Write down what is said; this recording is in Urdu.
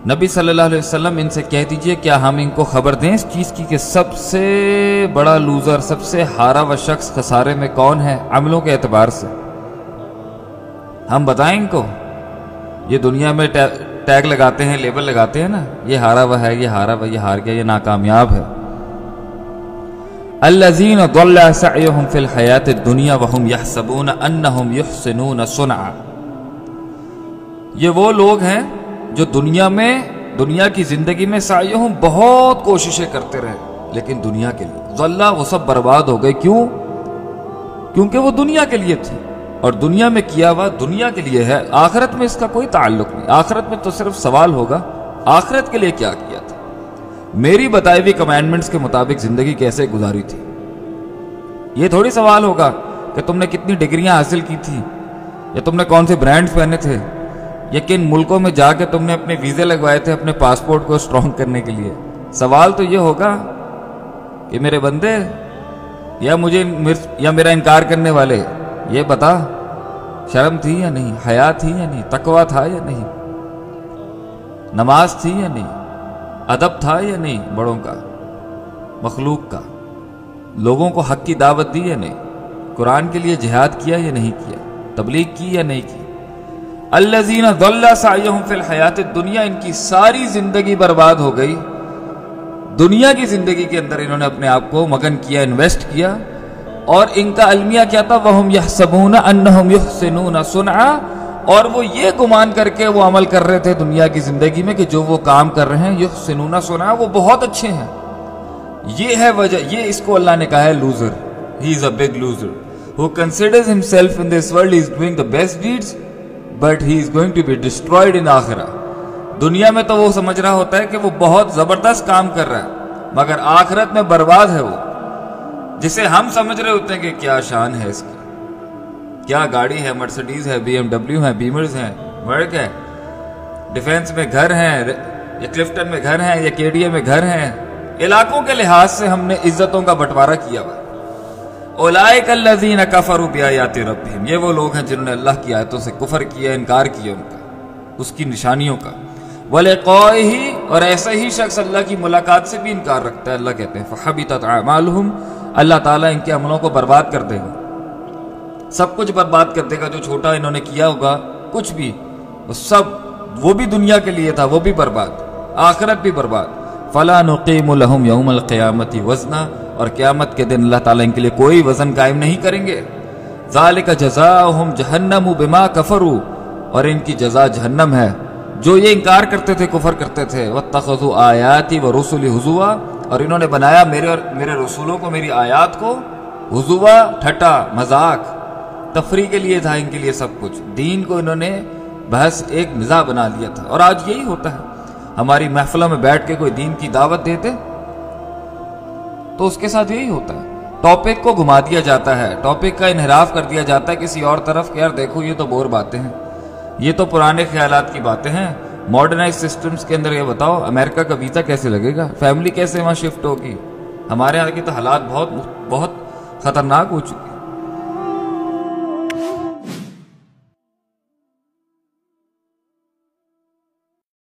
نبی صلی اللہ علیہ وسلم ان سے کہہ دیجئے کیا ہم ان کو خبر دیں اس چیز کی کہ سب سے بڑا لوزر، سب سے ہارا ہوا شخص خسارے میں کون ہے عملوں کے اعتبار سے؟ ہم بتائیں ان کو؟ یہ دنیا میں ٹیگ لگاتے ہیں، لیبل لگاتے ہیں نا، یہ ہارا ہوا ہے، یہ ہارا ہوا، یہ ہار گیا، یہ ناکامیاب ہے۔ الذین ضل سعیہم فی الحیاۃ الدنیا وہم یحسبون انہم یحسنون صنعا، یہ وہ لوگ ہیں جو دنیا کی زندگی میں سعیہم بہت کوششیں کرتے رہے، لیکن دنیا کے لیے ضل، وہ سب برباد ہو گئے۔ کیوں؟ کیونکہ وہ دنیا کے لیے تھی، اور دنیا میں کیا ہوا دنیا کے لیے ہے، آخرت میں اس کا کوئی تعلق نہیں۔ آخرت میں تو صرف سوال ہوگا آخرت کے لیے کیا کیا تھا، میری بتائی ہوئی کمانڈمنٹس کے مطابق زندگی کیسے گزاری تھی۔ یہ تھوڑی سوال ہوگا کہ تم نے کتنی ڈگریاں حاصل کی تھی، یا تم نے کون سے برانڈز پہنے تھے، یا کن ملکوں میں جا کے تم نے اپنے ویزے لگوائے تھے اپنے پاسپورٹ کو اسٹرانگ کرنے کے لیے۔ سوال تو یہ ہوگا کہ میرے بندے یا میرا انکار کرنے والے، یہ بتا شرم تھی یا نہیں، حیا تھی یا نہیں، تقوی تھا یا نہیں، نماز تھی یا نہیں، ادب تھا یا نہیں، بڑوں کا، مخلوق کا، لوگوں کو حق کی دعوت دی یا نہیں، قرآن کے لیے جہاد کیا یا نہیں کیا، تبلیغ کی یا نہیں کی۔ الذین ضل سعیہم فی الحیاۃ الدنیا، ان کی ساری زندگی برباد ہو گئی، دنیا کی زندگی کے اندر انہوں نے اپنے آپ کو مگن کیا، انویسٹ کیا، اور ان کا المیہ کیا تھا؟ وَهُمْ يَحْسَبُونَ أَنَّهُمْ يُحْسِنُونَ صُنْعًا، اور وہ یہ گمان کر کے وہ عمل کر رہے تھے دنیا کی زندگی میں کہ جو وہ کام کر رہے ہیں يُحْسِنُونَ صُنْعًا، وہ بہت اچھے ہیں۔ یہ ہے وجہ، یہ اس کو اللہ نے کہا ہے loser. He is a big loser who considers himself in this world he is doing the best deeds but he is going to be destroyed in آخرہ۔ دنیا میں تو وہ سمجھ رہا ہوتا ہے کہ وہ بہت زبردست کام کر رہا ہے، مگر آخرت میں برباد ہے وہ، جسے ہم سمجھ رہے ہوتے ہیں کہ کیا شان ہے اس کی، کیا گاڑی ہے، مرسڈیز ہے، بی ایم ڈبلیو ہے، بیمرز ہیں، مرک ہے، ڈیفینس میں گھر ہیں، یا کلفٹن میں گھر ہیں، یا کے ڈی اے میں گھر ہیں۔ علاقوں کے لحاظ سے ہم نے عزتوں کا بٹوارہ کیا ہوا۔ اولئک الذین کفروا بآیات ربہم، یہ وہ لوگ ہیں جنہوں نے اللہ کی آیتوں سے کفر کیا، انکار کیا ان کا، اس کی نشانیوں کا۔ ولقائہ، اور ایسا ہی شخص اللہ کی ملاقات سے بھی انکار رکھتا ہے۔ اللہ کہتے ہیں فحبطت اعمالہم، اللہ تعالیٰ ان کے عملوں کو برباد کر دے گا، سب کچھ برباد کر دے گا، جو چھوٹا انہوں نے کیا ہوگا کچھ بھی، وہ سب، وہ بھی دنیا کے لیے تھا، وہ بھی برباد، آخرت بھی برباد۔ فلا نقیم لہم یوم القیامت وزنا، اور قیامت کے دن اللہ تعالیٰ ان کے لیے کوئی وزن قائم نہیں کریں گے۔ ذالک جزاؤہم جہنم بما کفروا، اور ان کی جزا جہنم ہے، جو یہ انکار کرتے تھے، کفر کرتے تھے۔ واتخذوا آیاتی ورسلی ہزوا، اور انہوں نے بنایا میرے اور میرے رسولوں کو، میری آیات کو، ہزوا، ٹھٹا، مذاق، تفریح کے لیے تھا ان کے لیے سب کچھ، دین کو انہوں نے بحث ایک مزاح بنا لیا تھا۔ اور آج یہی ہوتا ہے، ہماری محفلوں میں بیٹھ کے کوئی دین کی دعوت دیتے تو اس کے ساتھ یہی ہوتا ہے، ٹاپک کو گھما دیا جاتا ہے، ٹاپک کا انحراف کر دیا جاتا ہے کسی اور طرف کہ یار دیکھو یہ تو بور باتیں ہیں، یہ تو پرانے خیالات کی باتیں ہیں، ماڈرنائز سسٹمز کے اندر یہ بتاؤ امریکہ کا ویزا کیسے لگے گا، فیملی کیسے وہاں شفٹ ہوگی، ہمارے یہاں کی تو حالات بہت خطرناک ہو چکی۔